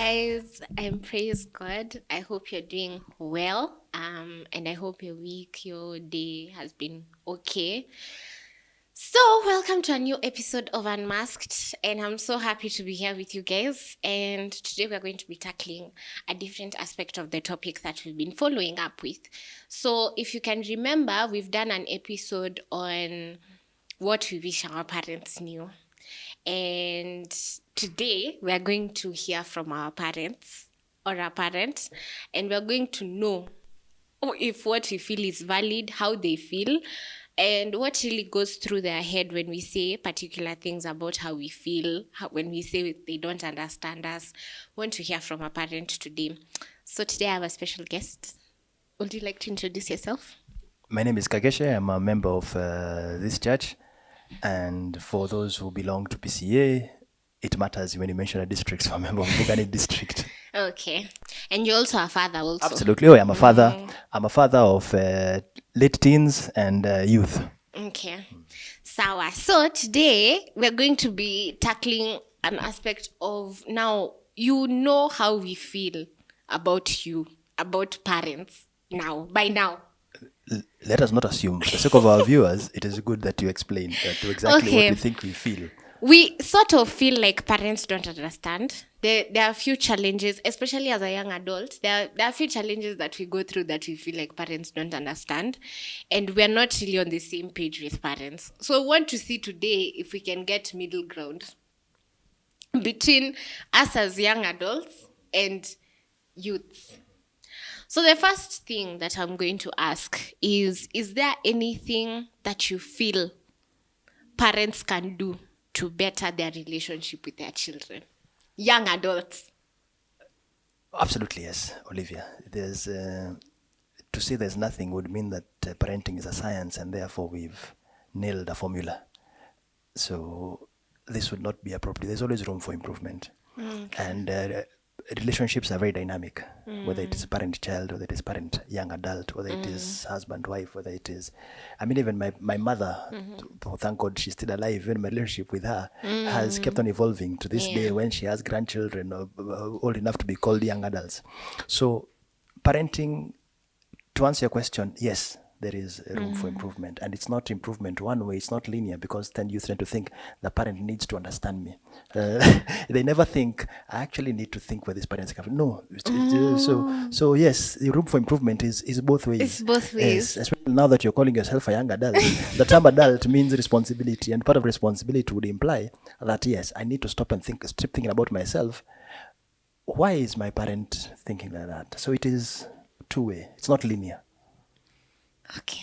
guys, and praise God. I hope you're doing well. And I hope your week, your day has been okay. So, welcome to a new episode of Unmasked, and I'm so happy to be here with you guys. And today we're going to be tackling a different aspect of the topic that we've been following up with. So, if you can remember, we've done an episode on what we wish our parents knew. And today we are going to hear from our parents or our parents, and we're going to know if what we feel is valid, how they feel, and what really goes through their head when we say particular things about how we feel, when we say they don't understand us. We want to hear from a parent today. So today I have a special guest. Would you like to introduce yourself? My name is Kageshe. I'm a member of this church. And for those who belong to PCA, it matters when you mention a district, so I'm a member of Bugani district. Okay. And you're also a father also? Absolutely. Oh, I'm a father. I'm a father of late teens and youth. Okay. Sawa. So today we're going to be tackling an aspect of now you know how we feel about you, about parents by now. Let us not assume. For the sake of our viewers, it is good that you explain to exactly what we think we feel. We sort of feel like parents don't understand. There are a few challenges, especially as a young adult. There are a few challenges that we go through that we feel like parents don't understand. And we're not really on the same page with parents. So I want to see today if we can get middle ground between us as young adults and youths. So the first thing that I'm going to ask is there anything that you feel parents can do to better their relationship with their children? Young adults. Absolutely, yes, Olivia. There's to say there's nothing would mean that parenting is a science and therefore we've nailed a formula. So this would not be appropriate. There's always room for improvement. Okay. And relationships are very dynamic, whether it is parent-child, whether it is parent-young adult, whether it is husband-wife, whether it is... I mean, even my mother, thank God she's still alive, even my relationship with her has kept on evolving to this day when she has grandchildren old enough to be called young adults. So parenting, to answer your question, yes, there is room for improvement. And it's not improvement one way, it's not linear, because then you tend to think the parent needs to understand me. They never think, I actually need to think where this parent is coming. No. So yes, the room for improvement is both ways. It's both ways. Yes, especially now that you're calling yourself a young adult. The term adult means responsibility, and part of responsibility would imply that, yes, I need to stop thinking about myself. Why is my parent thinking like that? So it is two-way. It's not linear. Okay.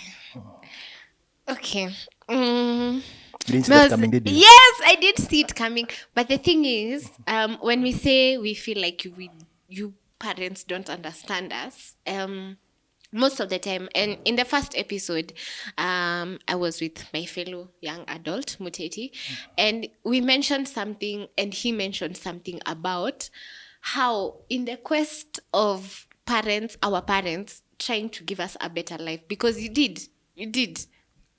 You didn't see that coming, did you? Yes, I did see it coming. But the thing is, when we say we feel like you parents don't understand us, most of the time, and in the first episode, I was with my fellow young adult, Muteti, and we mentioned something, and he mentioned something about how in the quest of our parents trying to give us a better life, because you did,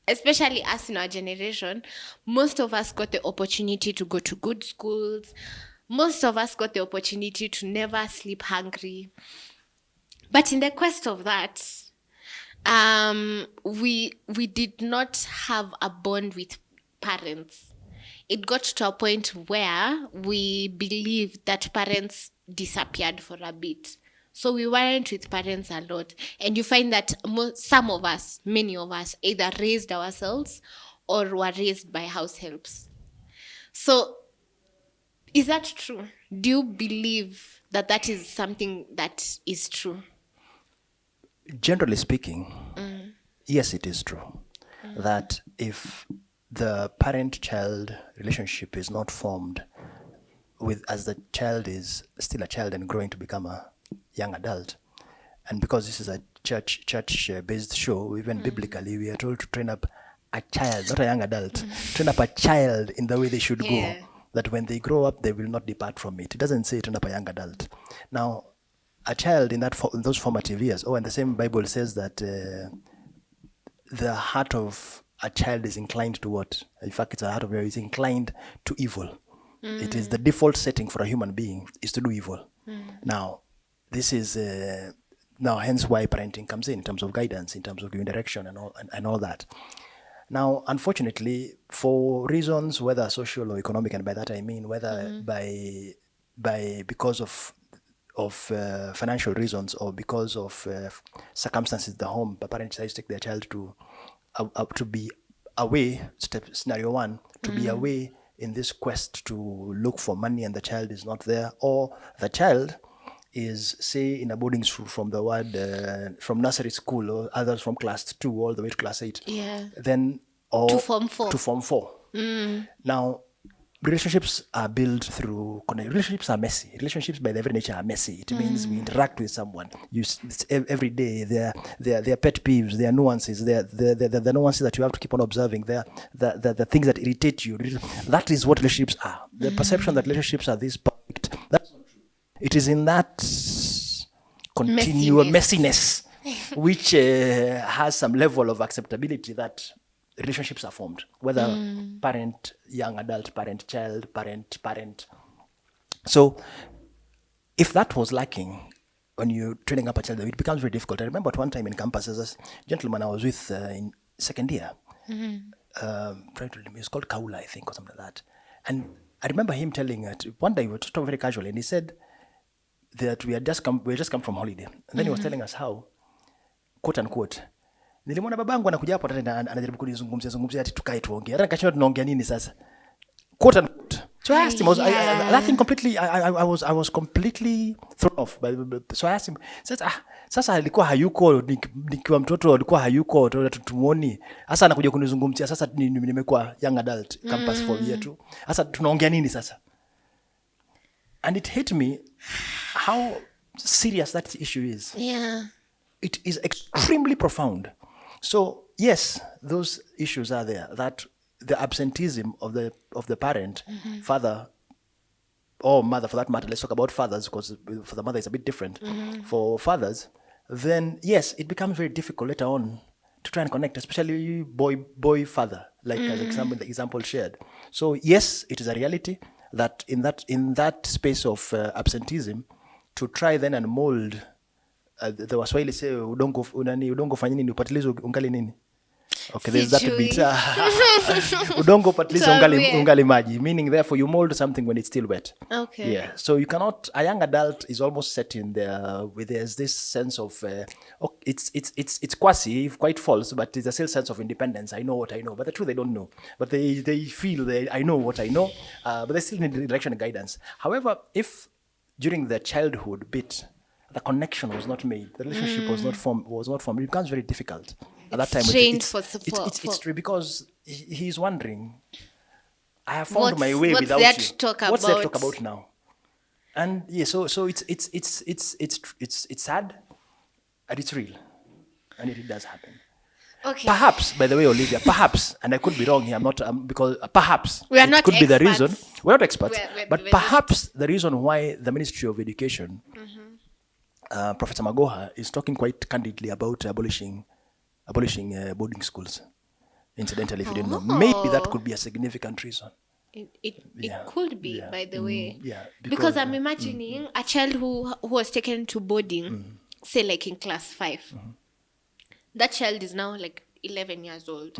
especially us in our generation, most of us got the opportunity to go to good schools. Most of us got the opportunity to never sleep hungry. But in the quest of that, we did not have a bond with parents. It got to a point where we believed that parents disappeared for a bit. So we weren't with parents a lot. And you find that many of us, either raised ourselves or were raised by house helps. So is that true? Do you believe that is something that is true? Generally speaking, yes, it is true. That if the parent-child relationship is not formed as the child is still a child and growing to become a young adult, and because this is a church-based show, even biblically, we are told to train up a child, not a young adult, train up a child in the way they should go, that when they grow up, they will not depart from it. It doesn't say train up a young adult. Now, a child in those formative years, and the same Bible says that the heart of a child is inclined to what? In fact, it's a heart of is inclined to evil. It is the default setting for a human being is to do evil. Now, this is now hence why parenting comes in terms of guidance, in terms of giving direction and all that. Now, unfortunately, for reasons whether social or economic, and by that I mean whether because of financial reasons or because of circumstances, the home, the parent decides to take their child to be away. Scenario one, to be away in this quest to look for money, and the child is not there, or the child is, say, in a boarding school from the word from nursery school, or others from class 2 all the way to class 8. Yeah. Then or To form 4. To form 4. Now, relationships are built through relationships are messy. Relationships by their very nature are messy. It means we interact with someone. Every day. They're pet peeves. There are nuances. The nuances that you have to keep on observing. The things that irritate you. That is what relationships are. The perception that relationships are this perfect. That's not true. It is in that continual messiness which has some level of acceptability that relationships are formed, whether parent, young adult, parent, child, parent. So if that was lacking when you're training up a child, it becomes very difficult. I remember at one time in campus, there's a gentleman I was with in second year. It's called Kaula, I think, or something like that. And I remember him telling it one day, we were talking very casually, and he said that we had just come from holiday. And then he was telling us how, quote unquote, nilimwona babangu anakuja hapo anajaribu kunizungumzia ati tukae tuongee. Hata nikashindwa tunaongea nini sasa? Quote unquote. So I asked him, that thing completely, I was completely thrown off. So I asked him, sasa alikuwa hayuko, nikiwa mtoto alikuwa hayuko, tumuoni. Sasa anakuja kunizungumzia, sasa nimekuwa young adult, campus for year 2. Sasa tunaongea nini sasa? And it hit me how serious that issue is. Yeah. It is extremely profound. So yes, those issues are there. That the absenteeism of the parent, father or mother for that matter. Let's talk about fathers, because for the mother it's a bit different. For fathers, then yes, it becomes very difficult later on to try and connect, especially boy father, like as example the example shared. So yes, it is a reality that in that space of absenteeism, to try then and mold. The Waswahili say udongo fanya nini upatilizo ungali nini. Okay, there's that bit. Udongo upatilizo ungali maji, meaning therefore you mold something when it's still wet. Okay. Yeah. So you cannot. A young adult is almost set in there where there's this sense of it's quite false, but there's a still sense of independence. I know what I know, but the truth they don't know. But they feel I know what I know, but they still need direction and guidance. However, if during the childhood bit, the connection was not made, the relationship was not formed, it becomes very difficult at that time. It's true, because he's wondering, I have found my way without you. What's there to talk about now? And yeah, so it's sad and it's real, and it does happen. Okay. Perhaps, by the way, Olivia, perhaps, and I could be wrong here, I'm not, because perhaps we are it not could experts. Be the reason. We're not experts, but we're perhaps the reason why the Ministry of Education, Professor Magoha, is talking quite candidly about abolishing boarding schools. Incidentally, if you didn't know, maybe that could be a significant reason. It could be, by the way. Yeah, because I'm imagining a child who was taken to boarding, say like in class 5. That child is now like 11 years old.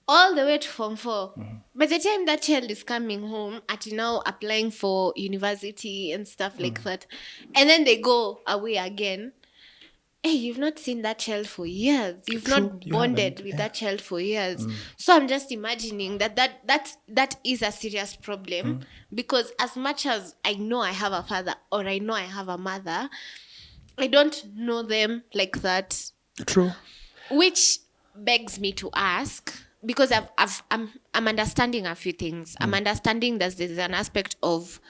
All the way to form 4. By the time that child is coming home, now applying for university and stuff like that, and then they go away again. Hey, you've not seen that child for years. You've not bonded with that child for years. So I'm just imagining that is a serious problem, because as much as I know I have a father or I know I have a mother, I don't know them like that. True. Which begs me to ask, because I'm understanding a few things. I'm understanding that there's an aspect of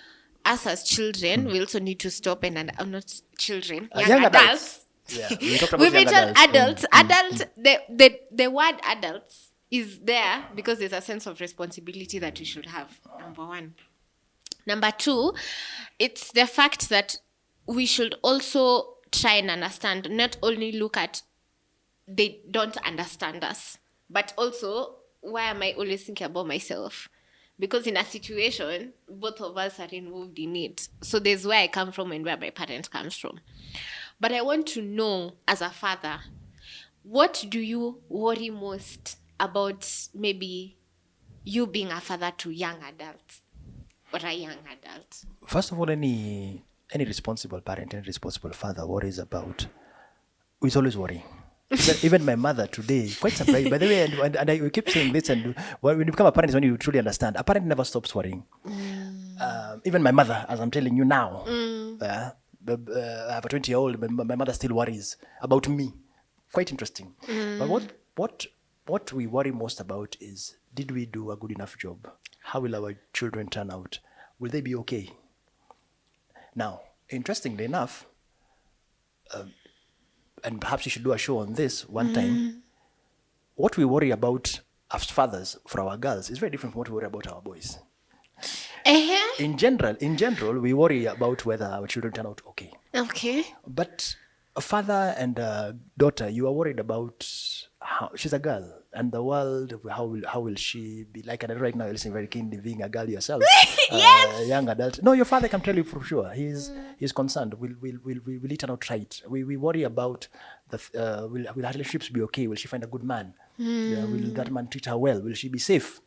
us as children. We also need to stop not children, young adults. Yeah, we talked about young adults. Adults. The word adults is there because there's a sense of responsibility that we should have. Number one. Number two, it's the fact that we should also try and understand, not only look at they don't understand us, but also, why am I always thinking about myself? because in a situation, both of us are involved in it. So there's where I come from and where my parent comes from. But I want to know, as a father, what do you worry most about maybe you being a father to young adults or a young adult? First of all, any responsible parent, any responsible father worries about, is always worrying. Even my mother today, quite surprised. By the way, and I keep saying this, and when you become a parent is when you truly understand. A parent never stops worrying. Even my mother, as I'm telling you now, I have a 20-year-old, but my mother still worries about me. Quite interesting. But what we worry most about is, did we do a good enough job? How will our children turn out? Will they be okay? Now, interestingly enough, and perhaps you should do a show on this one time, what we worry about as fathers for our girls is very different from what we worry about our boys. In general, we worry about whether our children turn out okay. Okay. But a father and a daughter, you are worried about how she's a girl and the world. How will she be like? And right now, you're listening very keenly, being a girl yourself, Yes. young adult. No, your father can tell you for sure. He's concerned. Will it turn out right? We worry about will our relationships be okay? Will she find a good man? Yeah, will that man treat her well? Will she be safe?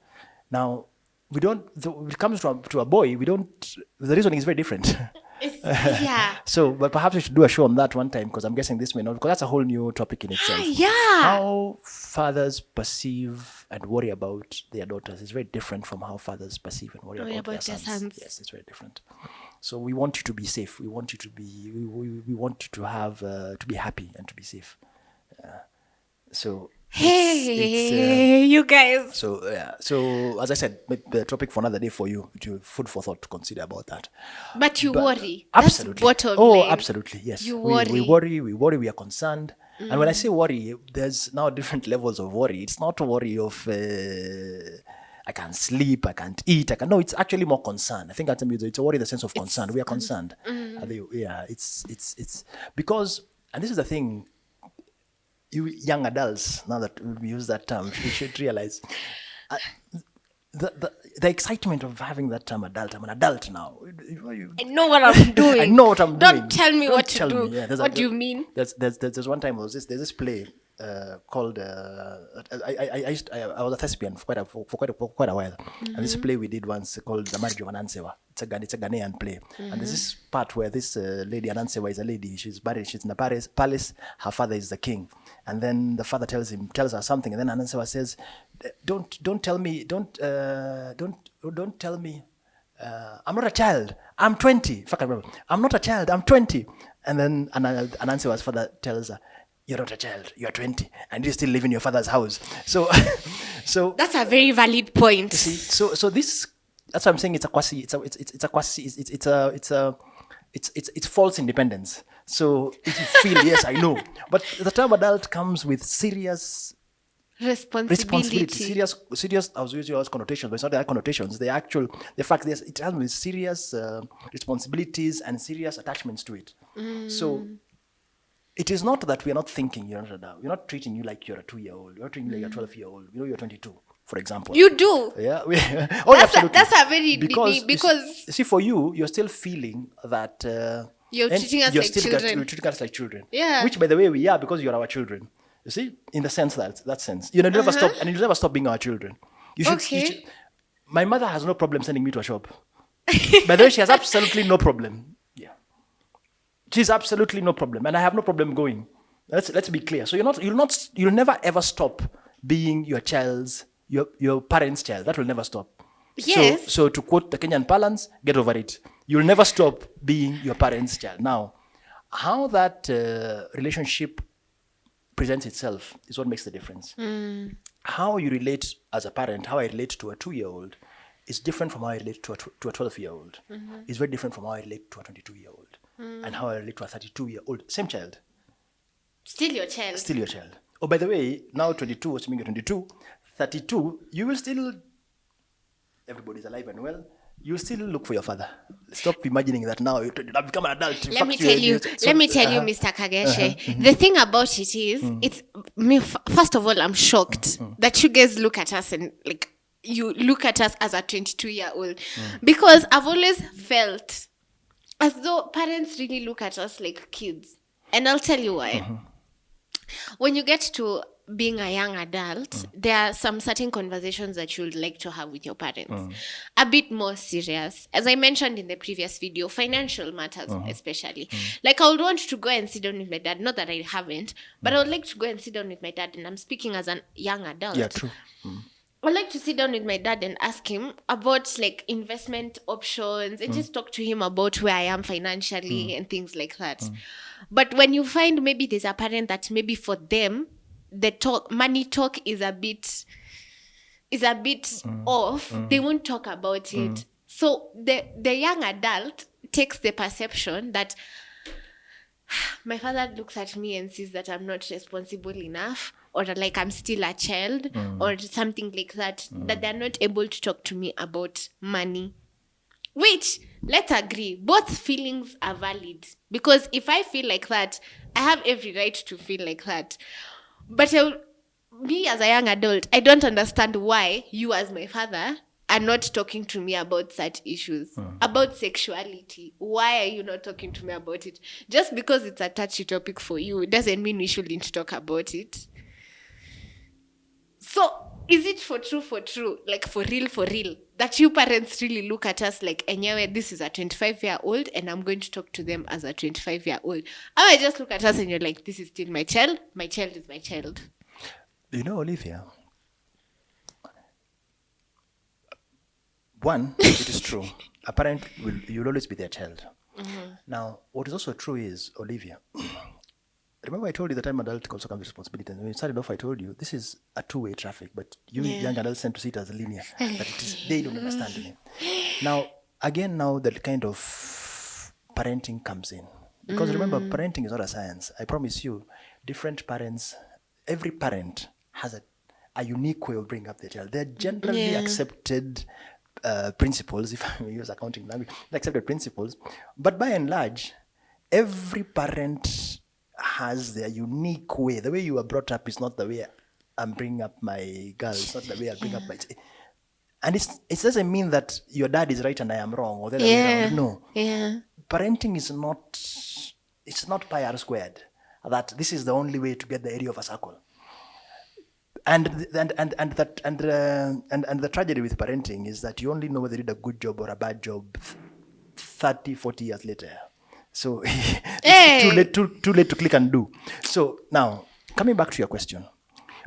Now, we don't. When it comes to a boy, we don't. The reasoning is very different. Yeah. So, but perhaps we should do a show on that one time, because I'm guessing this may not, because that's a whole new topic in itself. Yeah. How fathers perceive and worry about their daughters is very different from how fathers perceive and worry about their sons. Yes, it's very different. So we want you to be safe. We want you to be. We want you to have to be happy and to be safe. So. Hey, you guys. So so as I said, the topic for another day for you, food for thought to consider about that. But you worry. Absolutely. That's bottom Oh, line. absolutely. Yes. You We worry. We are concerned. And when I say worry, there's now different levels of worry. It's not a worry of I can't sleep, I can't eat, No, it's actually more concern. I think it's a worry in the sense of concern. We are concerned. Yeah, it's because, and this is the thing. You young adults, now that we use that term, you should realize the excitement of having that term adult. I'm an adult now. I know what I'm doing. I know what I'm doing. Don't tell me what to tell do. me. Yeah, What do you mean? There's one time there's this play called I was a thespian for quite a while, and this play we did once called The Marriage of Anansewa. It's a Ghanaian play, and there's this part where this lady Anansewa is a lady. She's married. She's in the palace. Her father is the king, and then the father tells her something, and then Anansewa says, "Don't tell me. Don't tell me. I'm not a child. I'm 20. If I can remember, I'm not a child. I'm 20." And then Anansewa's father tells her, "You're not a child. You're 20, and you still live in your father's house." So That's a very valid point. see, so this, that's what I'm saying. It's a quasi. It's false independence. So if you feel, yes, I know, but the term adult comes with serious responsibility. Serious. I was using connotations, but it's not the connotations. The fact is, it has with serious responsibilities and serious attachments to it. So it is not that we are not thinking you're not an adult. We're not treating you like you're a 2-year-old. We're not treating you like you're a 12-year-old. You're 22, for example. You do. Yeah. Absolutely. That's a very because see, for you, you're still feeling that you're treating us like children. You're treating us like children. Yeah. Which, by the way, we are, because you're our children. You see, in the sense that sense, you never stop, and you never stop being our children. You should. My mother has no problem sending me to a shop. By the way, she has absolutely no problem. Yeah. She's absolutely no problem, and I have no problem going. Let's be clear. So you'll never ever stop being your parents' child. That will never stop. Yes. So to quote the Kenyan parlance, get over it. You'll never stop being your parents' child. Now, how that relationship presents itself is what makes the difference. How you relate as a parent, how I relate to a 2-year-old, is different from how I relate to a 12-year-old. It's very different from how I relate to a 22-year-old. And how I relate to a 32-year-old. Same child. Still your child. Still your child. Oh, by the way, now 22, assuming you're 22, 32, you will still, everybody's alive and well, you still look for your father. Stop imagining that now you've become an adult. Let me tell you, Mr. Kageshe. The thing about it is, it's me. First of all, I'm shocked that you guys look at us and like you look at us as a 22-year-old. Because I've always felt as though parents really look at us like kids. And I'll tell you why. When you get to being a young adult, there are some certain conversations that you'd like to have with your parents. A bit more serious. As I mentioned in the previous video, financial matters especially. Like I would want to go and sit down with my dad. Not that I haven't, but I would like to go and sit down with my dad. And I'm speaking as a young adult. Yeah, true. I'd like to sit down with my dad and ask him about like investment options and just talk to him about where I am financially and things like that. But when you find maybe there's a parent that maybe for them the money talk is a bit off, they won't talk about it. So the young adult takes the perception that my father looks at me and sees that I'm not responsible enough, or like I'm still a child, or something like that, that they're not able to talk to me about money. Which, let's agree, both feelings are valid. Because if I feel like that, I have every right to feel like that. But me as a young adult, I don't understand why you as my father are not talking to me about such issues. About sexuality. Why are you not talking to me about it? Just because it's a touchy topic for you doesn't mean we shouldn't talk about it. So, is it for true, like for real, that you parents really look at us like, anyway, this is a 25-year-old and I'm going to talk to them as a 25-year-old? Or I just look at us and you're like, this is still my child is my child. You know, Olivia, one, it is true. A parent you'll always be their child. Now, what is also true is, Olivia, remember I told you that time adult also comes with responsibility. And when we started off, I told you this is a two-way traffic, but you young adults tend to see it as a linear. That it is, they don't understand it. Now, again, that kind of parenting comes in. Because remember, parenting is not a science. I promise you, different parents, every parent has a unique way of bringing up their child. They're generally accepted principles, if I may use accounting language, accepted principles. But by and large, every parent has their unique way. The way you were brought up is not the way I'm bringing up my girl. It's not the way I bring up my... And it doesn't mean that your dad is right and I am wrong, or the other way around. No. Yeah. Parenting is not... It's not pi r squared. That this is the only way to get the area of a circle. And the tragedy with parenting is that you only know whether you did a good job or a bad job 30, 40 years later. So it's too late to click and do. So now, coming back to your question,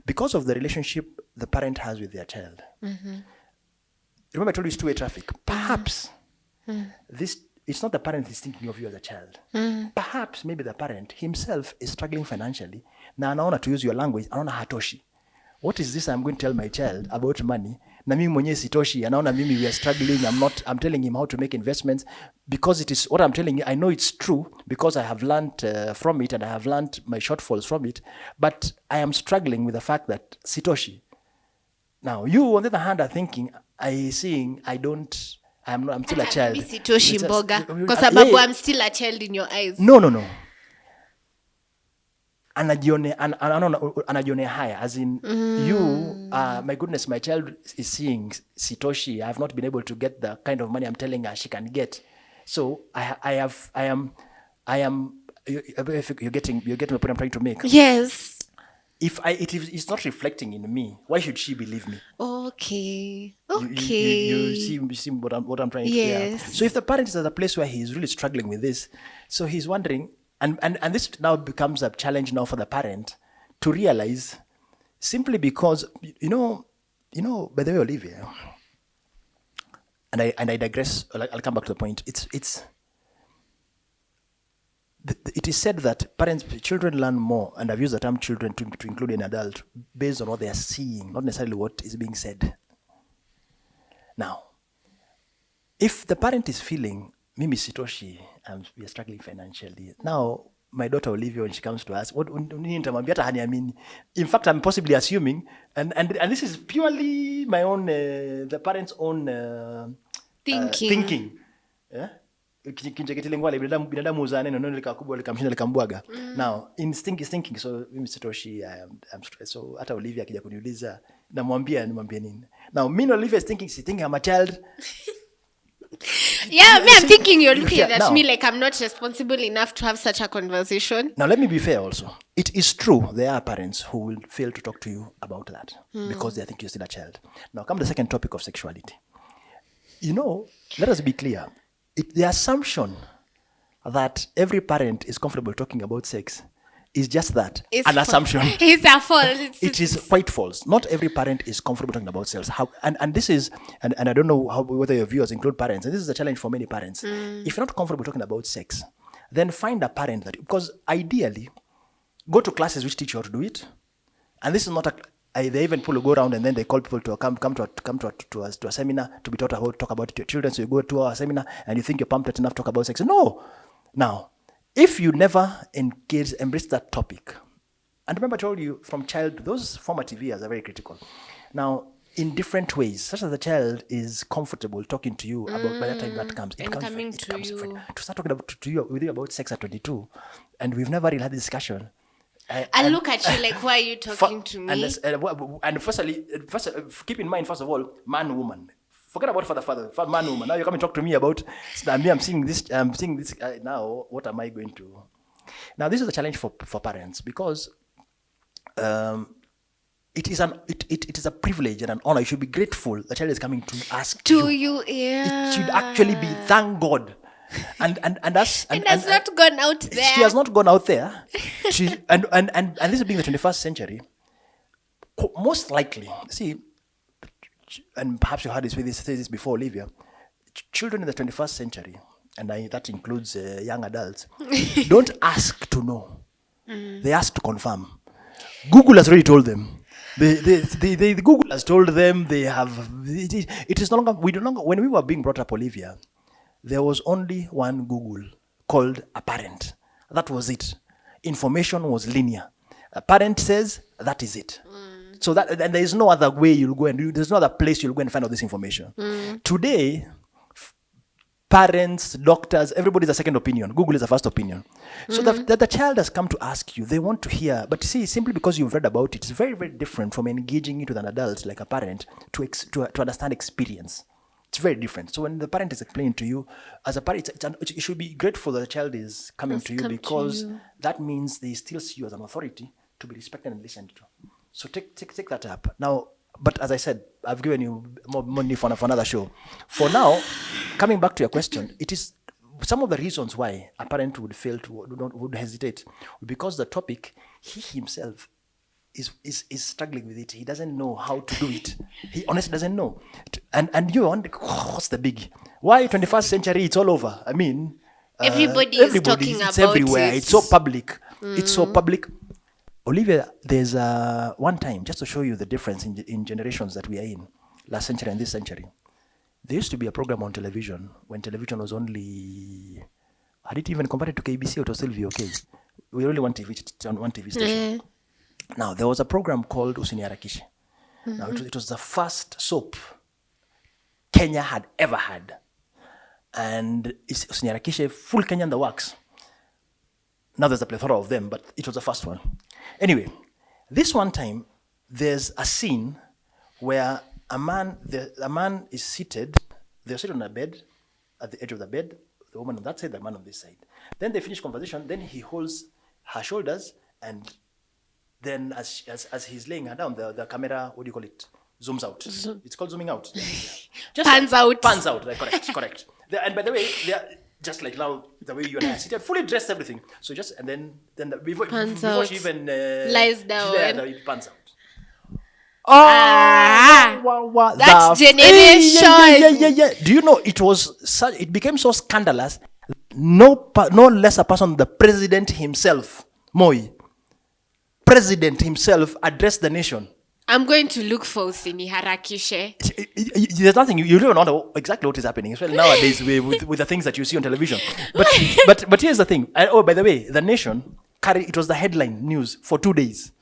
because of the relationship the parent has with their child, remember I told you it's two-way traffic. Perhaps it's not the parent is thinking of you as a child. Perhaps maybe the parent himself is struggling financially. Now, anaona, to use your language, anaona hatoshi. What is this I'm going to tell my child about money? Na mimi mwenyewe sitoshi, anaona mimi we are struggling. I'm telling him how to make investments because it is what I'm telling you. I know it's true because I have learned from it and I have learned my shortfalls from it. But I am struggling with the fact that sitoshi. Now, you on the other hand are thinking, I'm still a child. Sitoshi mboga. Kwa sababu I'm still a child in your eyes. No. Anajione haya, as in you, my goodness, my child is seeing sitoshi. I have not been able to get the kind of money I'm telling her she can get. So I am. You're getting the point I'm trying to make. Yes. If it's not reflecting in me, why should she believe me? Okay. You see what I'm trying to say. So if the parent is at a place where he's really struggling with this, so he's wondering. And this now becomes a challenge now for the parent to realize, simply because, you know, by the way, Olivia, and I digress, I'll come back to the point. It is said that children learn more, and I've used the term children to include an adult, based on what they are seeing, not necessarily what is being said. Now, if the parent is feeling, Mimi Sitoshi, we are struggling financially. Now, my daughter Olivia, when she comes to us, in fact, I'm possibly assuming, and this is purely my own, the parents' own thinking. Yeah? Now, instinct is thinking, so Mimi Sitoshi, so hata Olivia akija kuniuliza, namwambia nini. Now meanwhile Olivia is thinking, she's thinking I'm a child. Yeah, me, I'm thinking you're looking Yeah, at now- me like I'm not responsible enough to have such a conversation. Now, let me be fair also. It is true there are parents who will fail to talk to you about that because they think you're still a child. Now, come to the second topic of sexuality. You know, let us be clear. The assumption that every parent is comfortable talking about sex is just that, an assumption. It's a false. It is quite false. Not every parent is comfortable talking about sex. And this is, and I don't know whether your viewers include parents, and this is a challenge for many parents. If you're not comfortable talking about sex, then find a parent that, because ideally, go to classes which teach you how to do it. And this is not they even pull go around and then they call people to come to a seminar to be taught how to talk about it to your children. So you go to a seminar and you think you're pumped enough to talk about sex. No. Now, if you never embrace that topic, and remember I told you from child, those formative years are very critical. Now, in different ways, such as the child is comfortable talking to you about by the time that comes, it comes to start talking with you about sex at 22, and we've never really had this discussion. I look at you like, why are you talking to me? And firstly, keep in mind, first of all, man, woman. Forget about father, man, woman. Now you come and talk to me about. I'm seeing this. Now. What am I going to? Now this is a challenge for parents because it is a privilege and an honor. You should be grateful. The child is coming to ask you. Yeah. It should actually be thank God. And that's not gone out there. She has not gone out there. She and this being the 21st century, most likely, see, and perhaps you heard this before, Olivia. Children in the 21st century, and that includes young adults, don't ask to know. They ask to confirm. Google has already told them. The Google has told them they have. It is no longer. We no longer. When we were being brought up, Olivia, there was only one Google called a parent. That was it. Information was linear. A parent says, that is it. So that, and there is no other way you'll go and there's no other place you'll go and find out this information. Today, parents, doctors, everybody's a second opinion. Google is a first opinion. So that the child has come to ask you, they want to hear, but see, simply because you've read about it, it's very, very different from engaging it with an adult like a parent to understand experience. It's very different. So when the parent is explaining to you, as a parent, you should be grateful that the child is coming to you because that means they still see you as an authority to be respected and listened to. So take that up. Now, but as I said, I've given you more money for another show. For now, coming back to your question, it is some of the reasons why a parent would would hesitate, because the topic, he himself is struggling with it. He doesn't know how to do it. He honestly doesn't know. And you wonder, what's the big? Why 21st century? It's all over. I mean, everybody is talking about it. It's everywhere. It's so public. It's so public. Olivia, there's one time, just to show you the difference in generations that we are in, last century and this century. There used to be a program on television when television was only, I didn't even compare it to KBC or to still VOK. We only one TV station. Now, there was a program called Usiniharakishe. Now, it was the first soap Kenya had ever had. And Usiniharakishe, full Kenya in the works. Now there's a plethora of them, but it was the first one. Anyway, this one time, there's a scene where a man is seated. They're sitting on a bed, at the edge of the bed, the woman on that side, the man on this side. Then they finish conversation, then he holds her shoulders, and then as he's laying her down, the camera, what do you call it, zooms out. It's called zooming out. Yeah. Just pans out. Pans out, correct. And by the way, they are just like now, the way you and I are seated, fully dressed, everything. So just, and then before she even lies down, it pans out. Oh, wow. That generation. Yeah. Do you know it became so scandalous? No less a person, the president himself, Moi, president himself addressed the nation. I'm going to look for Usiniharakishe. There's nothing, you don't know exactly what is happening, especially nowadays with the things that you see on television. But here's the thing. By the way, the nation it was the headline news for 2 days.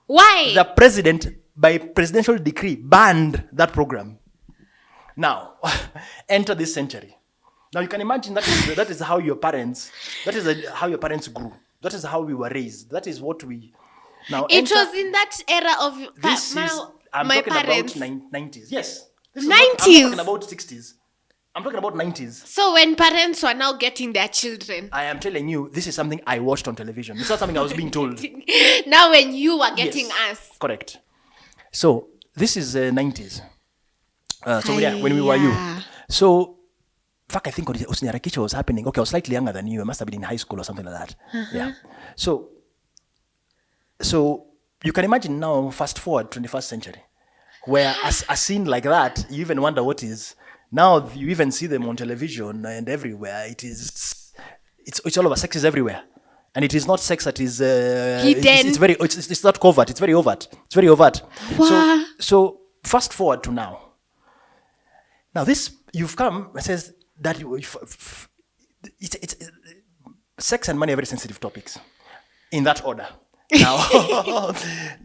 Why? The president, by presidential decree, banned that program. Now, enter this century. Now you can imagine that is how your parents grew. That is how we were raised. That is what we. Now, it was in that era of I'm My talking parents. about 90s. Yes. This is not, I'm not 90s. talking about 60s. I'm talking about 90s. So when parents were now getting their children, I am telling you, this is something I watched on television. It's not something I was being told. now when you were getting Yes, us. correct. So this is 90s. So yeah, when we were you. Hiya. So, fuck, I think Usinyarakisha was happening. Okay, I was slightly younger than you. I must have been in high school or something like that. Yeah. So you can imagine now, fast forward 21st century, where a scene like that, you even wonder what is. Now you even see them on television and everywhere. It's all over. Sex is everywhere. And it is not sex that is Hidden. it's not covert. It's very overt. It's very overt. Wow. So fast forward to now. Now this you've come and says that it's sex and money are very sensitive topics in that order. Now,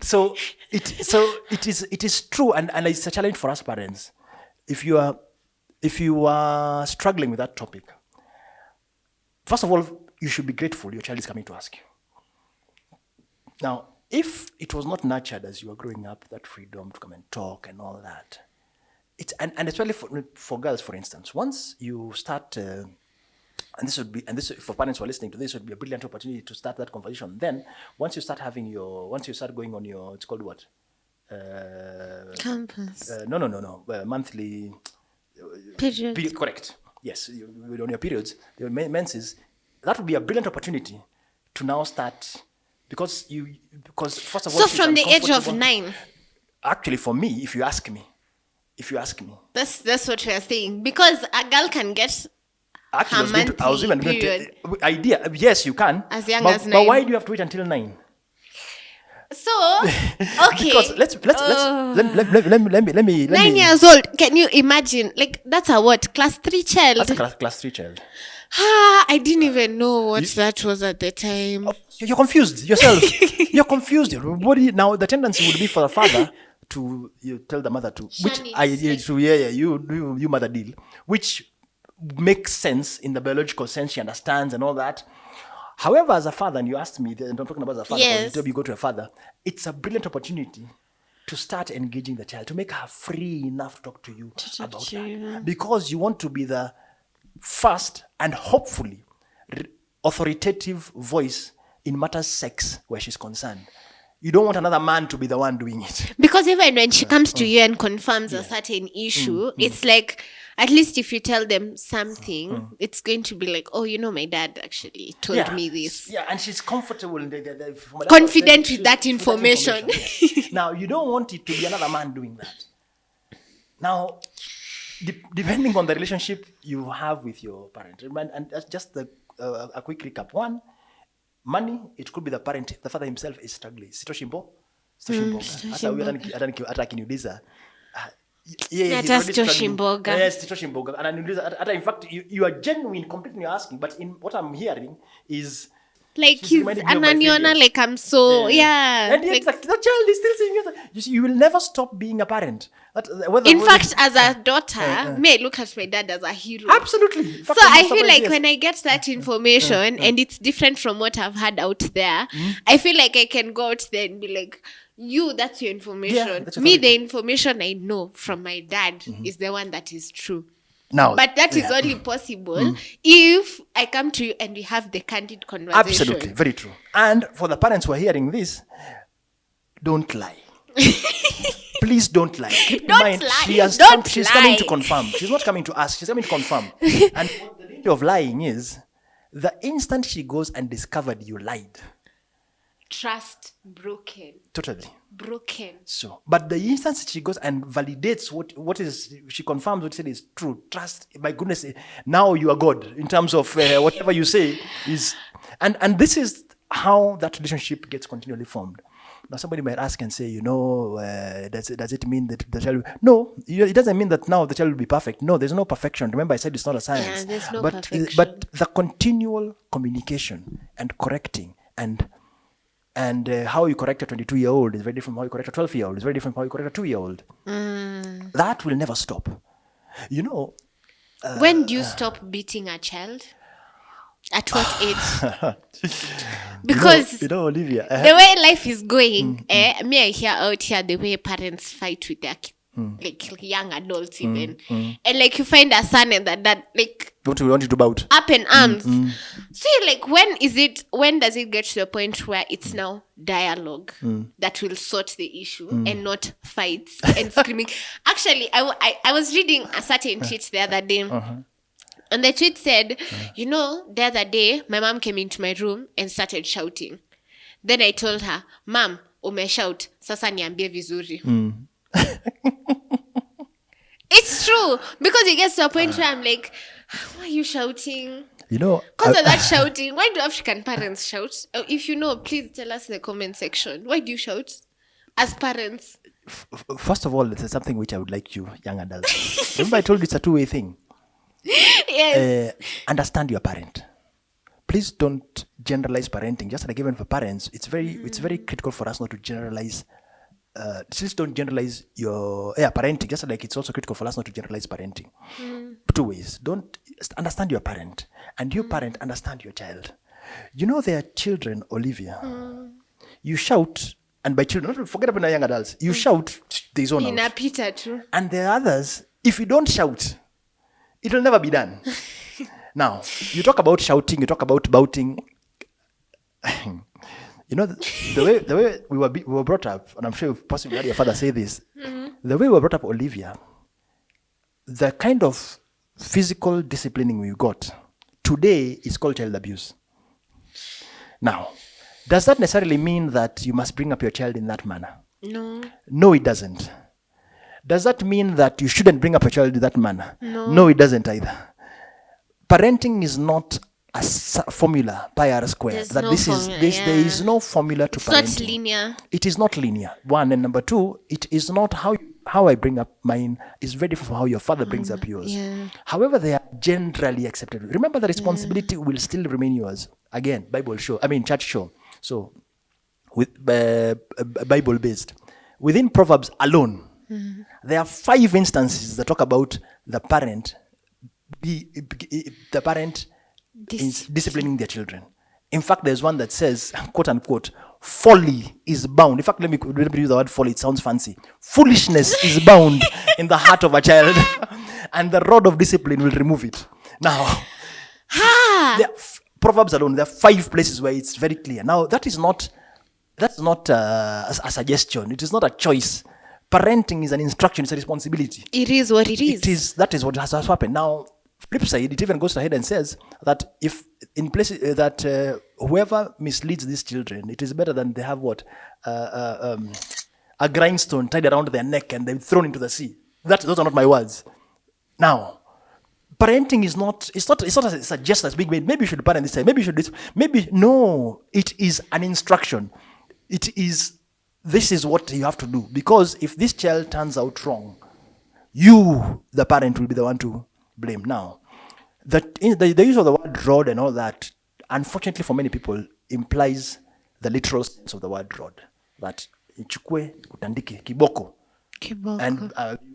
so it is true, and it's a challenge for us parents. If you are struggling with that topic, first of all, you should be grateful your child is coming to ask you. Now, if it was not nurtured as you were growing up, that freedom to come and talk and all that, and especially for girls, for instance, once you start, and this for parents who are listening to this would be a brilliant opportunity to start that conversation. Then, once you start going on your, it's called what? Campus. No. Monthly. Period. Correct. Yes, on your periods, your menses, that would be a brilliant opportunity to now start because first of all. So from the age of 9. Actually, for me, if you ask me, That's what we are saying. Because a girl can get actually, I was even going period. to idea. Yes, you can. As young but, as 9. But why do you have to wait until 9? So, okay. Because let me 9 years old. Can you imagine? Like, that's a what? Class 3 child? That's a class 3 child. I didn't even know what that was at the time. You're confused yourself. You're confused. Your body, now, the tendency would be for the father to tell the mother to, you mother deal, which makes sense in the biological sense. She understands and all that. However, as a father, and you asked me, and I'm talking about as a father, Yes. you go to a father, it's a brilliant opportunity to start engaging the child, to make her free enough to talk to you about that. Because you want to be the first and hopefully authoritative voice in matters sex where she's concerned. You don't want another man to be the one doing it. Because even when she comes to you and confirms a certain issue, it's like, at least if you tell them something, it's going to be like, oh, my dad actually told me this. Yeah, and she's comfortable. Confident with that information. Yes. Now, you don't want it to be another man doing that. Now, depending on the relationship you have with your parent, and that's just a quick recap. One, money, it could be the parent, the father himself is struggling. Sitoshimbo. Hata akiniuliza, he's already struggling. Yes, Sitoshimboga. And in fact, you are genuine, completely asking, but in what I'm hearing is like he's ananiona, like I'm so and yet, like, the child is still saying it. You will never stop being a parent. In fact, as a daughter, may I look at my dad as a hero. Absolutely. So I feel like when I get that information and it's different from what I've had out there, I feel like I can go out there and be like, that's your information. That's your Me, authority. the information I know from my dad is the one that is true. Now, But that is only possible if I come to you and we have the candid conversation. absolutely, very true. And for the parents who are hearing this, don't lie. Please don't lie. Keep in mind, she's coming to confirm. She's not coming to ask. She's coming to confirm. And what the danger of lying is, the instant she goes and discovered you lied. Trust broken. Totally. Broken. So, but the instant she goes and validates what is, she confirms what she said is true. Trust, my goodness, now you are God in terms of whatever you say is, and this is how that relationship gets continually formed. Now, somebody might ask and say, does it mean that the child? No, it doesn't mean that now the child will be perfect. No, there's no perfection. Remember, I said it's not a science. Yeah, there's no but perfection. But the continual communication and correcting and how you correct a 22-year-old is very different from how you correct a 12-year-old. It's very different from how you correct a 2-year-old. That will never stop. When do you stop beating a child? At what age? Because Olivia. the way life is going, me I hear out here the way parents fight with their like young adults even, and like you find a son and that like What do you want to do about? up in arms. So you're like, when does it get to the point where it's now dialogue that will sort the issue and not fights and screaming? Actually, I was reading a certain tweet the other day. And the tweet said, the other day, my mom came into my room and started shouting. Then I told her, Mom, umeshout, sasa niambie vizuri. It's true. Because it gets to a point where I'm like, why are you shouting? Because of that shouting. Why do African parents shout? If you know, please tell us in the comment section. Why do you shout as parents? First of all, there's something which I would like you, young adults. Remember I told you it's a two-way thing. Yes. Understand your parent. Please don't generalize parenting. Just like even for parents, it's very critical for us not to generalize. Please don't generalize your parenting. Just like it's also critical for us not to generalize parenting. Two ways. Don't understand your parent, and your parent understand your child. There are children, Olivia. You shout, and by children, don't forget about young adults. You shout, they zone out. In a Peter too. And there are others. If you don't shout, it will never be done. Now, you talk about shouting, you talk about bouting. The way we were brought up, and I'm sure you've possibly heard your father say this, the way we were brought up, Olivia, the kind of physical disciplining we got today is called child abuse. Now, does that necessarily mean that you must bring up your child in that manner? No. No, it doesn't. Does that mean that you shouldn't bring up a child in that manner? No, it doesn't either. Parenting is not a formula, pi r squared. There is no formula to parenting. It's not linear. It is not linear. One, and number two, it is not how I bring up mine is very different from how your father brings up yours. Yeah. However, they are generally accepted. Remember, the responsibility will still remain yours. Again, church show. So, with Bible based, within Proverbs alone. There are 5 instances that talk about the parent is disciplining their children. In fact, there's one that says, quote unquote, folly is bound. In fact, let me use the word folly. It sounds fancy. Foolishness is bound in the heart of a child, and the rod of discipline will remove it. Now, Proverbs alone, there are 5 places where it's very clear. Now, that's not a suggestion. It is not a choice. Parenting is an instruction, it's a responsibility. It is what it is. That is what has happened. Now, flip side, it even goes ahead and says that if in places that whoever misleads these children, it is better than they have a grindstone tied around their neck and they're thrown into the sea. Those are not my words. Now, parenting is not a suggestion that's being made. Maybe you should parent this time. Maybe you should do this. Maybe no. It is an instruction. This is what you have to do. Because if this child turns out wrong, you, the parent, will be the one to blame. Now, the use of the word rod and all that, unfortunately for many people, implies the literal sense of the word rod. That ichukwe utandike kiboko. And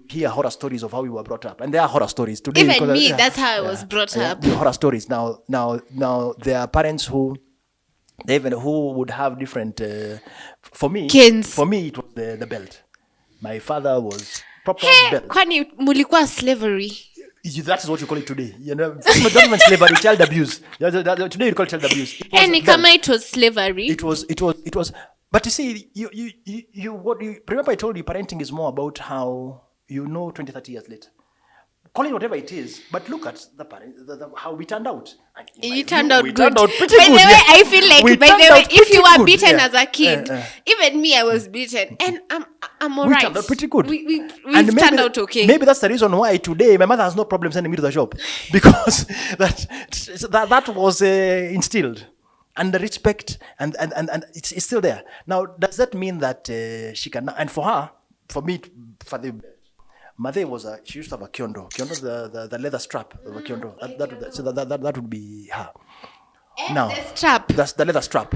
hear horror stories of how we were brought up. And there are horror stories today. Even me, that's how I was brought up. Horror stories. Now there are parents who would have different for me Kins. For me it was the belt. My father was proper belt. Kwani mulikuwa slavery? That is what you call it today. Not even slavery, child abuse. Today you call it child abuse. It was slavery. It was. But you see, remember I told you parenting is more about how 20, 30 years later. Call it whatever it is, but look at the parent, how we turned out. You turned out good. Turned out pretty by good. The way, I feel like if you were beaten yeah. as a kid, even me, I was beaten, and I'm alright. We turned out pretty good. We've turned out okay. Maybe that's the reason why today my mother has no problem sending me to the shop, because that was instilled. And the respect, and it's still there. Now, does that mean that she can? And for the mother she used to have a kyondo. Kyondo, the leather strap of a kyondo. That would be her. And now, the strap. That's the leather strap.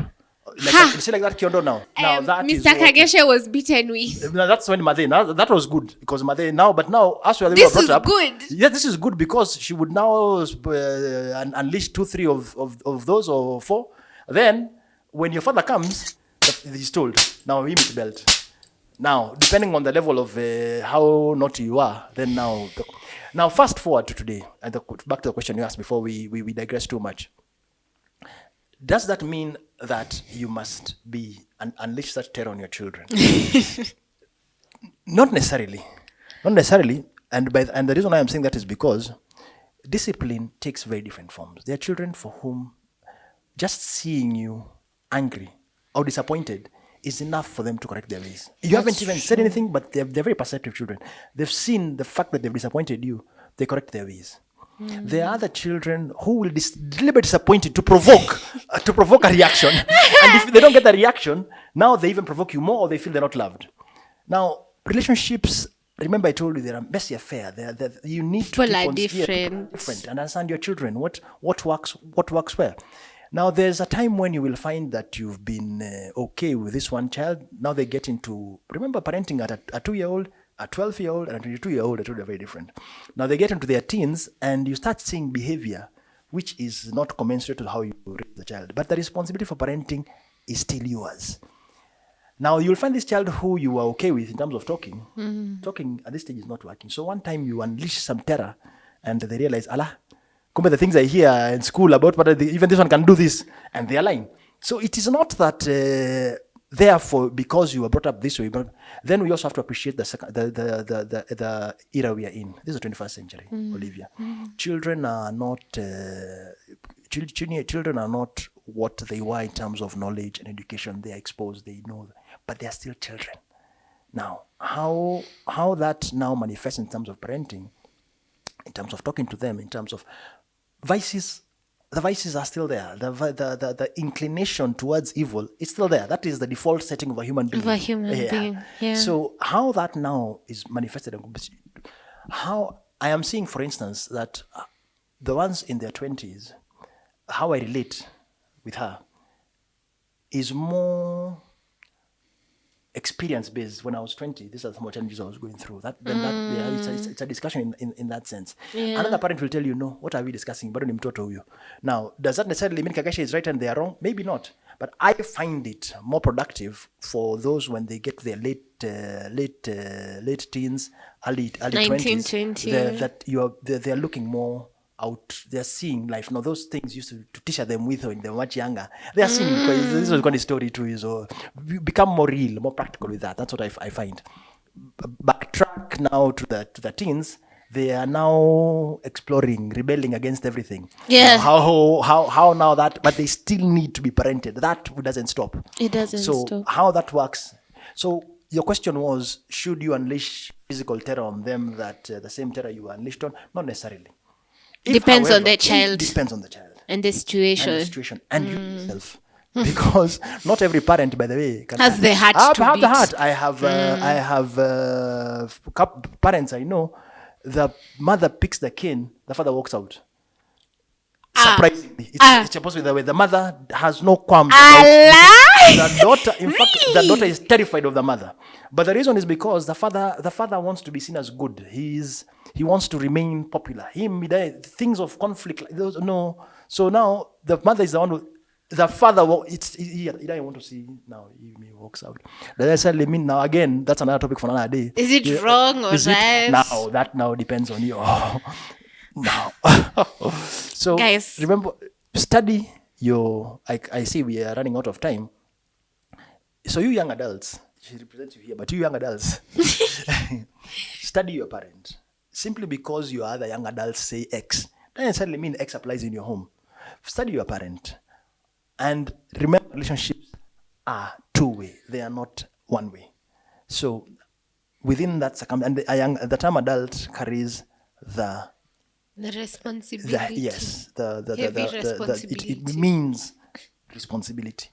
You see like that kyondo now. Now that Mr. Kageshe was beaten with. Now that's when Mother. Now that was good because Mother now, but now as well. This is good. Yeah, this is good because she would now unleash 2, 3 of those or 4. Then when your father comes, he's told, now him is belt. Now, depending on the level of how naughty you are, then now fast forward to today, and back to the question you asked before we digress too much. Does that mean that you must be unleash such terror on your children? Not necessarily. Not necessarily. And the reason why I'm saying that is because discipline takes very different forms. There are children for whom just seeing you angry or disappointed is enough for them to correct their ways. You haven't even said anything, but they're very perceptive children. They've seen the fact that they've disappointed you, they correct their ways. There are other children who will deliberately disappoint you to provoke a reaction. And if they don't get the reaction, now they even provoke you more, or they feel they're not loved. Now, relationships, remember I told you they're a messy affair. You need to People are different. different. Understand your children. What works well. Now, there's a time when you will find that you've been okay with this one child. Now they get into, remember parenting at a 2-year-old, a 12-year-old, and a 22-year-old are totally very different. Now they get into their teens and you start seeing behavior which is not commensurate to how you raise the child. But the responsibility for parenting is still yours. Now you'll find this child who you are okay with in terms of talking. Talking at this stage is not working. So one time you unleash some terror and they realize, Allah, come the things I hear in school about, but even this one can do this, and they are lying. So it is not that therefore because you were brought up this way, but then we also have to appreciate the era we are in. This is the 21st century, Olivia. Children are not children are not what they were in terms of knowledge and education. They are exposed, they know, but they are still children. Now, how that now manifests in terms of parenting, in terms of talking to them, in terms of vices, the vices are still there. The inclination towards evil is still there. That is the default setting of a human being. Of a human being, yeah. So how that now is manifested, how I am seeing, for instance, that the ones in their 20s, how I relate with her is more experience based. When I was 20, these are some of the challenges I was going through. It's a discussion in that sense. Yeah. Another parent will tell you, no, what are we discussing? Bado ni mtoto huyo. Now, does that necessarily mean Kakesha is right and they are wrong? Maybe not. But I find it more productive for those when they get to their late teens, early 19, 20s, 20. that they are looking more out, they're seeing life. Now, those things used to teach them with when they were much younger. They are seeing, this was going to story too, so become more real, more practical with that. That's what I find. Backtrack now to the teens. They are now exploring, rebelling against everything. Yeah. How now that, but they still need to be parented. That doesn't stop. It doesn't stop. So how that works. So your question was, should you unleash physical terror on them that the same terror you unleashed on? Not necessarily. Depends on the child. Depends on the child. And the situation. And you yourself. Because not every parent, by the way, has the heart to have beat. the heart. I have parents I know. The mother picks the cane, the father walks out. Surprisingly, it's supposed to be the way. The mother has no qualms. The daughter, in fact, the daughter is terrified of the mother. But the reason is because the father wants to be seen as good. He wants to remain popular. Things of conflict, those, no. So now the mother is the one who, the father, he doesn't want to see now. He walks out. Does that necessarily mean now? Again, that's another topic for another day. Is it wrong or right? Now that now depends on you. Now, so guys, remember, study your. I see we are running out of time. So you young adults, she represents you here, but you young adults, study your parent. Simply because your other young adults say X, doesn't necessarily mean X applies in your home. Study your parent. And remember, relationships are two-way. They are not one-way. So within that circumstance, the term adult carries the responsibility. Yes. Heavy responsibility. It means responsibility.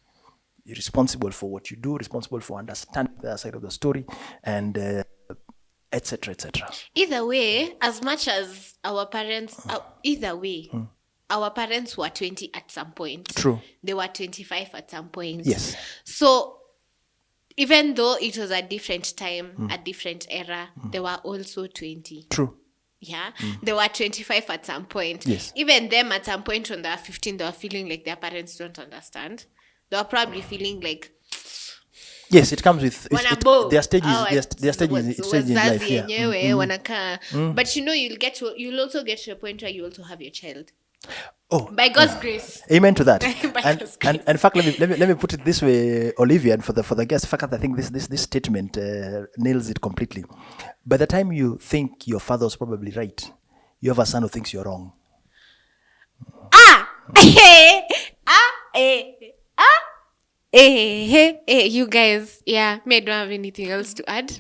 You're responsible for what you do, responsible for understanding the other side of the story, and etc. etc. Either way, as much as our parents, our parents were 20 at some point. True. They were 25 at some point. Yes. So even though it was a different time, a different era, they were also 20. True. Yeah. They were 25 at some point. Yes. Even them at some point when they were 15, they were feeling like their parents don't understand. They're probably feeling like Yes, it comes with wanabo their stages. Their stages in life. wazazi Yeah. yenyewe wanakaa. But you'll also get to a point where you also have your child. Oh, By God's grace. amen to that. By and, God's and grace. in fact, let me put it this way, Olivia, and for the guests. In fact, I think this statement nails it completely. By the time you think your father was probably right, you have a son who thinks you're wrong. You guys, yeah, me, I don't have anything else to add.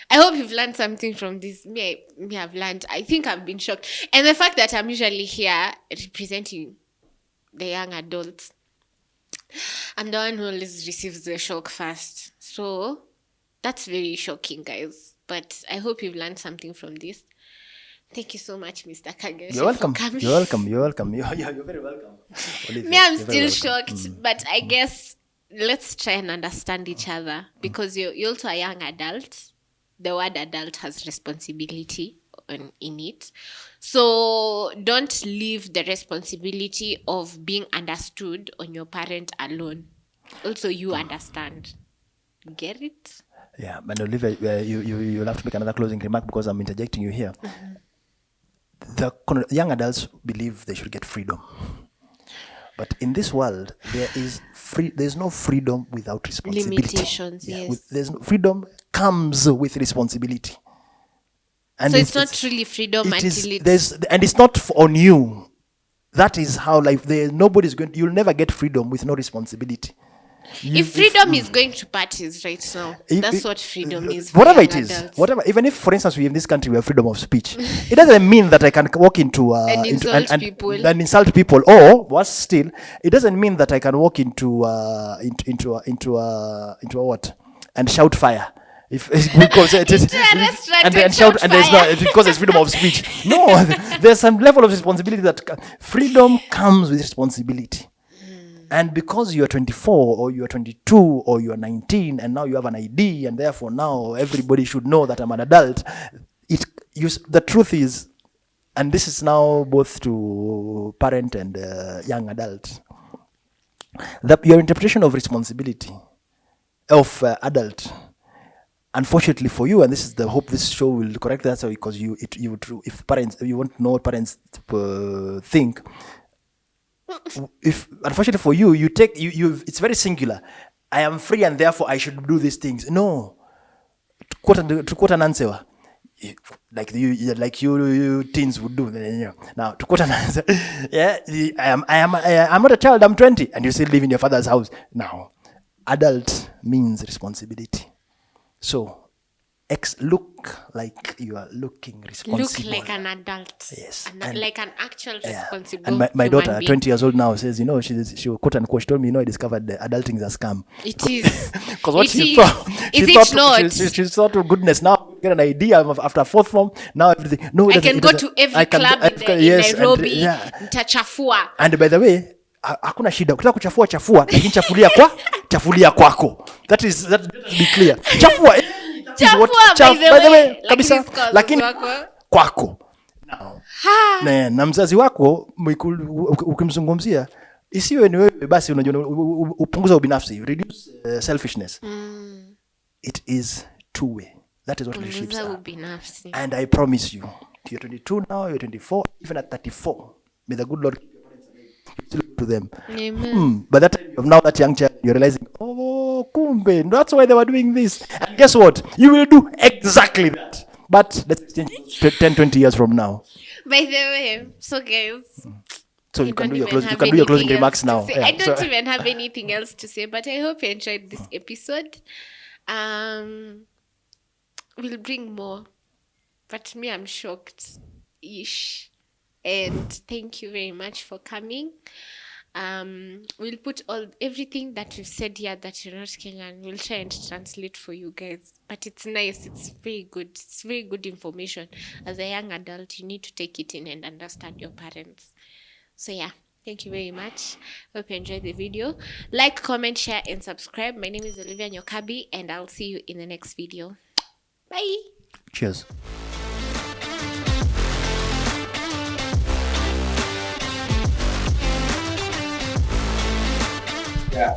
I hope you've learned something from this. Me, I've learned. I think I've been shocked. And the fact that I'm usually here representing the young adults, I'm the one who always receives the shock first. So that's very shocking, guys. But I hope you've learned something from this. Thank you so much, Mr. Kageshi. You're welcome. For coming. You're welcome. You're welcome. You're very welcome. Olivia, Me, I'm you're very still welcome. shocked, but I guess let's try and understand each other because you're also a young adult. The word adult has responsibility in it. So don't leave the responsibility of being understood on your parent alone. Also, you understand. Get it? Yeah, but Olivia, you'll have to make another closing remark because I'm interjecting you here. The young adults believe they should get freedom. But in this world, there's no freedom without responsibility. Limitations, yes. Freedom comes with responsibility. And so it's not truly freedom and it's not on you. That is how life. You'll never get freedom with no responsibility. If freedom is going to parties right now, that's what freedom is. Whatever it is, adults. Even if, for instance, we in this country we have freedom of speech, it doesn't mean that I can walk into and insult people, or worse still, it doesn't mean that I can walk into what and shout fire. If because it is and shout and there's not because there's freedom of speech. No, there's some level of responsibility freedom comes with responsibility. And because you're 24 or you're 22 or you're 19 and now you have an ID and therefore now everybody should know that I'm an adult, the truth is, and this is now both to parent and young adult, your interpretation of responsibility of adult, unfortunately for you, and this is the hope this show will correct that, because if parents, you want to know what parents think. If unfortunately for you, it's very singular. I am free and therefore I should do these things. No, to quote an answer, like you teens would do. Now to quote an answer, yeah, I'm not a child. I'm 20, and you still live in your father's house. Now, adult means responsibility. So, look like you are looking responsible. Look like an adult. Yes. Like an actual responsible. And my daughter, 20 years old now, says, she quote unquote, she told me, I discovered adulting is a scam. It is. Because what she thought, she thought, oh goodness, now get an idea after fourth form, now everything. No, I can go to every club in Nairobi, nitachafua. And by the way, hakuna shida. Ukitaka chafua, lakini chafulia kwako. That be clear. Chafua. By the way, kabisa, lakini kwako. Na mzazi wako ukimzungumzia isiwe ni wewe basi, unajua upunguza ubinafsi, reduce selfishness. It is two way. That is what relationships are. And I promise you, you're 22 now, you're 24, even at 34, may the good Lord look to them. Amen. By that time, you have now that young child, you're realizing, oh, kumbe, that's why they were doing this. And guess what? You will do exactly that. But let's change 10, 20 years from now. By the way, so guys, so you can do your closing remarks now. Yeah, I don't even have anything else to say, but I hope you enjoyed this episode. We'll bring more, but me, I'm shocked-ish. And thank you very much for coming. We'll put everything that we've said here that you're not Kenyan. We'll try and translate for you guys. But it's nice. It's very good. It's very good information. As a young adult, you need to take it in and understand your parents. So yeah, thank you very much. Hope you enjoyed the video. Like, comment, share, and subscribe. My name is Olivia Nyokabi, and I'll see you in the next video. Bye. Cheers. Yeah.